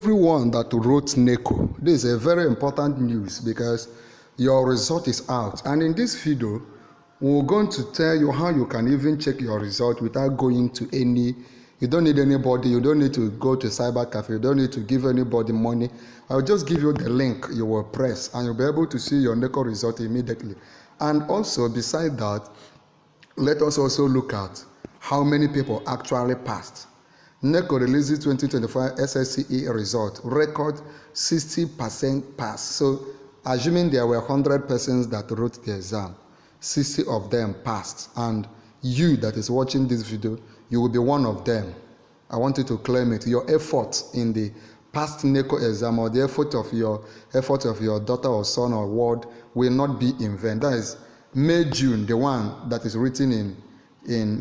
everyone that wrote NECO, this is a very important news because your result is out. And in this video, we're going to tell you how you can even check your result without going to you don't need anybody, you don't need to go to cyber cafe, you don't need to give anybody money. I'll just give you the link you will press and you'll be able to see your NECO result immediately. And also, beside that, let us also look at how many people actually passed. NECO releases 2025 SSCE result, record 60% pass. So, assuming there were 100 persons that wrote the exam, 60 of them passed. And you that is watching this video, you will be one of them. I want you to claim it. Your effort in the past NECO exam or the effort of your daughter or son or ward will not be in vain. That is May, June, the one that is written in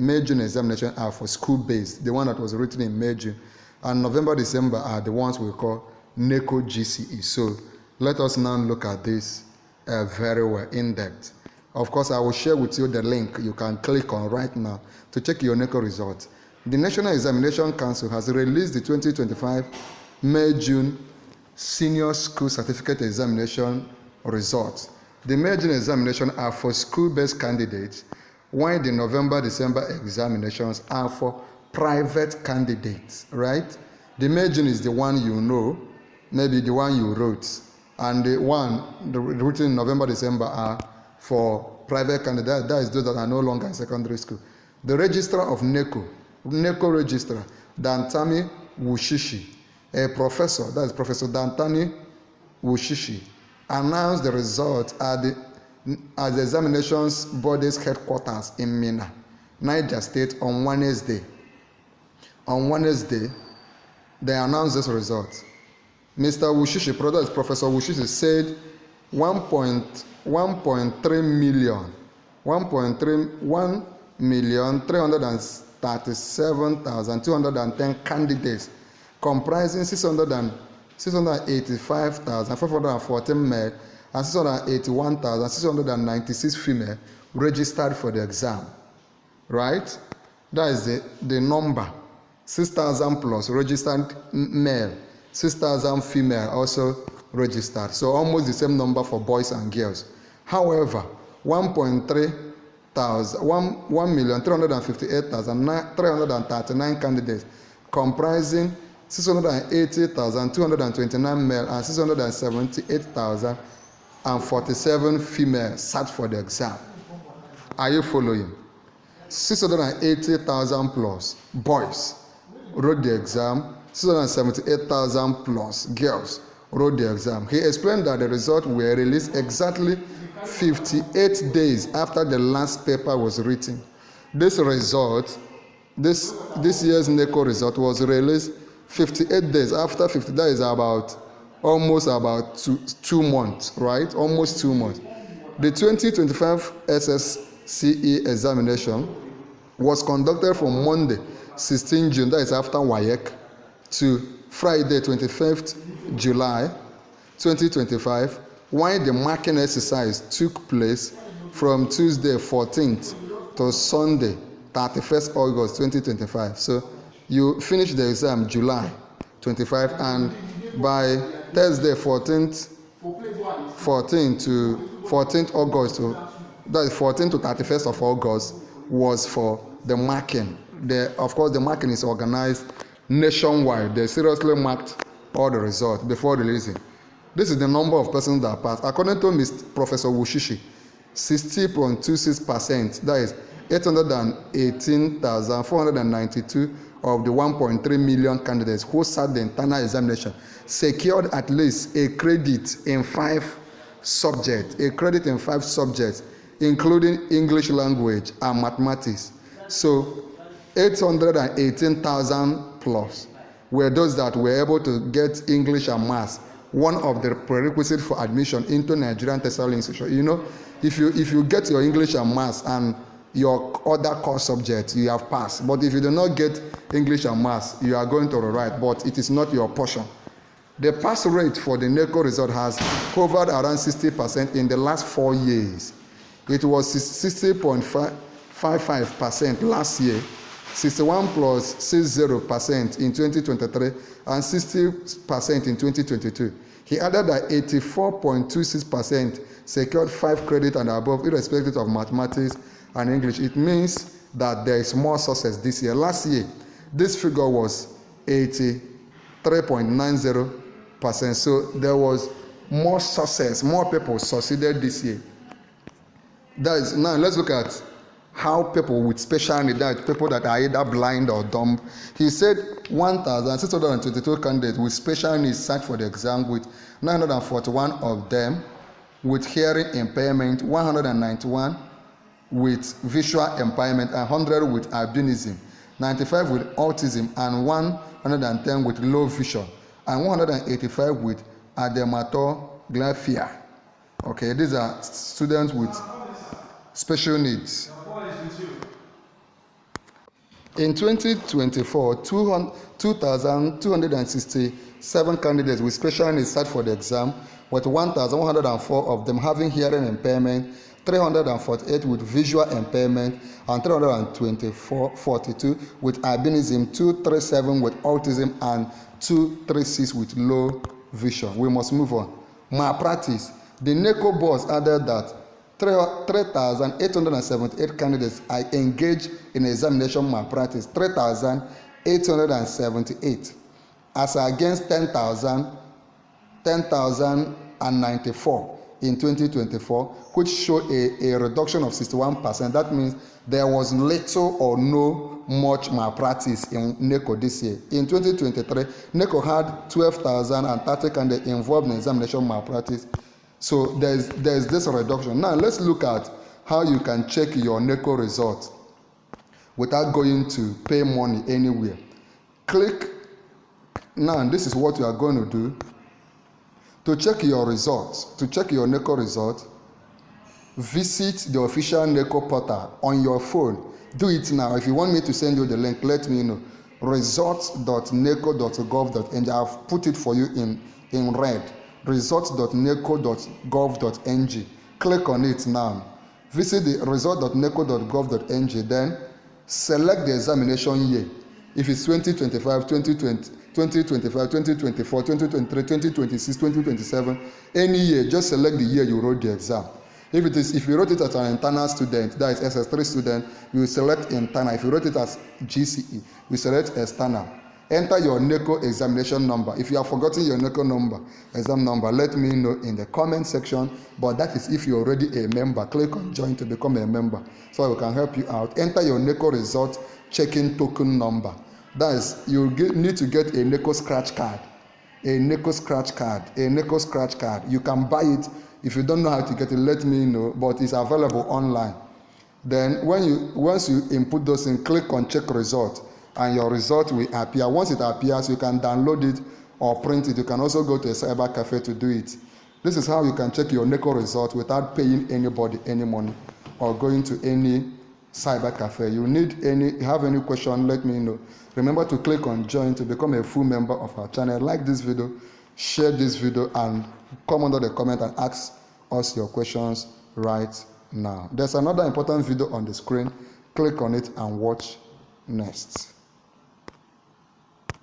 May, June examination are for school-based, the one that was written in May, June. And November, December are the ones we call NECO GCE. So let us now look at this very well, in depth. Of course, I will share with you the link you can click on right now to check your NECO results. The National Examination Council has released the 2025 May, June Senior School Certificate Examination results. The May, June examination are for school-based candidates, while the November, December examinations are for private candidates, right? The May, June is the one you know, maybe the one you wrote, and the one written in November, December are for private candidates. That is those that are no longer in secondary school. The registrar of NECO registrar, Dantani Wushishi, a professor, that is Professor Dantani Wushishi, announced the result at the examinations body's headquarters in Minna, Niger State on Wednesday. On Wednesday, they announced this result. Mr. Wushishi, Professor Wushishi, said 1,337,210 candidates, comprising 685,514 male and 681,696 female registered for the exam. Right? That is the number. 6,000 plus registered male, 6,000 female also registered. So almost the same number for boys and girls. However, 1,358,339 candidates, comprising 680,229 male and 678,047 female sat for the exam. Are you following? 680,000 plus boys wrote the exam, 678,000 plus girls wrote the exam. He explained that the results were released exactly 58 days after the last paper was written. This result, this year's NECO result was released 58 days after 50. That is almost about 2 months, right? Almost 2 months. The 2025 SSCE examination was conducted from Monday, 16 June, that is after WAEC, to Friday, 25th July 2025, while the marking exercise took place from Tuesday, 14th to Sunday, 31st August 2025. So you finish the exam July 25, and by Thursday, 14th August, that is 14th to 31st of August, was for the marking. Of course, the marking is organized nationwide. They seriously marked all the results before releasing. This is the number of persons that passed. According to Professor Wushishi, 60.26%, that is 818,492 of the 1.3 million candidates who sat the internal examination secured at least a credit in 5 subjects, including English language and mathematics. So 818,000 plus were those that were able to get English and maths, one of the prerequisites for admission into Nigerian tertiary institution. You know, if you get your English and maths and your other core subjects, you have passed. But if you do not get English and maths, you are going to rewrite, but it is not your portion. The pass rate for the NECO result has hovered around 60% in the last 4 years. It was 60.55% last year, 61 plus 60% in 2023 and 60% in 2022. He added that 84.26% secured 5 credit and above, irrespective of mathematics and English. It means that there is more success this year. Last year, this figure was 83.90%. So there was more success, more people succeeded this year. That is, now let's look at how people with special needs, that people that are either blind or dumb. He said 1,622 candidates with special needs sat for the exam, with 941 of them with hearing impairment, 191 with visual impairment, 100 with albinism, 95 with autism, and 110 with low vision, and 185 with dermatoglyphia. Okay, these are students with special needs. In 2024, 2,267 candidates with special needs sat for the exam, with 1,104 of them having hearing impairment, 348 with visual impairment, and 342 with albinism, 237 with autism, and 236 with low vision. We must move on. Malpractice. The NECO boss added that 3,878 candidates are engaged in examination malpractice, 3,878, as against 10,094 in 2024, which showed a reduction of 61%. That means there was little or no much malpractice in NECO this year. In 2023, NECO had 12,030 candidates involved in examination malpractice. So there's this reduction. Now let's look at how you can check your NECO results without going to pay money anywhere. Click. Now this is what you are going to do. To check your results, to check your NECO results, visit the official NECO portal on your phone. Do it now. If you want me to send you the link, let me know. Results.neco.gov.ng. I've put it for you in red. Results.neco.gov.ng. Click on it now. Visit the result.neco.gov.ng. Then select the examination year. If it's 2025, 2020, 2025, 2024, 2023, 2026, 2027, any year, just select the year you wrote the exam. If you wrote it as an internal student, that is SS3 student, you will select internal. If you wrote it as GCE, you select external. Enter your NECO examination number. If you have forgotten your NECO number, exam number, let me know in the comment section. But that is if you're already a member. Click on join to become a member so we can help you out. Enter your NECO result checking token number. That is, you need to get a NECO scratch card. A NECO scratch card. A NECO scratch card. You can buy it. If you don't know how to get it, let me know. But it's available online. Then once you input those in, click on check result, and your result will appear. Once it appears, you can download it or print it. You can also go to a cyber cafe to do it. This is how you can check your NECO result without paying anybody any money or going to any cyber cafe. You have any question, let me know. Remember to click on join to become a full member of our channel. Like this video, share this video, and come under the comment and ask us your questions right now. There's another important video on the screen. Click on it and watch next.